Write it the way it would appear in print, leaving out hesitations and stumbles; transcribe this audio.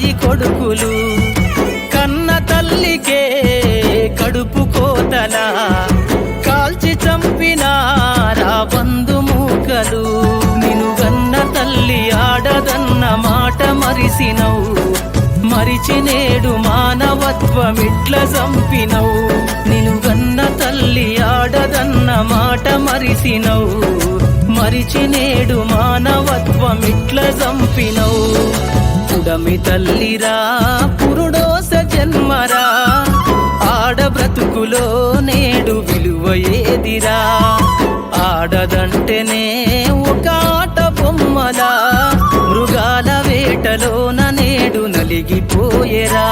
కసాయి కొడుకులు కన్న తల్లికే కడుపు కోతలా కాల్చి చంపినారా బంధుమూకలు. నిను గన్న తల్లి ఆడదన్న మాట మరిసినవు, మరిచి నేడు మానవత్వమిట్ల చంపినవు. నిను గన్న తల్లి ఆడదన్న మాట మరిసినవు, మరిచి నేడు మానవత్వమిట్ల చంపినవు. పుడమి తల్లిరా పురుడోస జన్మరా, ఆడ బ్రతుకులో నేడు విలువ ఏదిరా. ఆడదంటేనే ఒక ఆట బొమ్మలా, మృగాల వేటలోన నేడు నలిగిపోయేరా.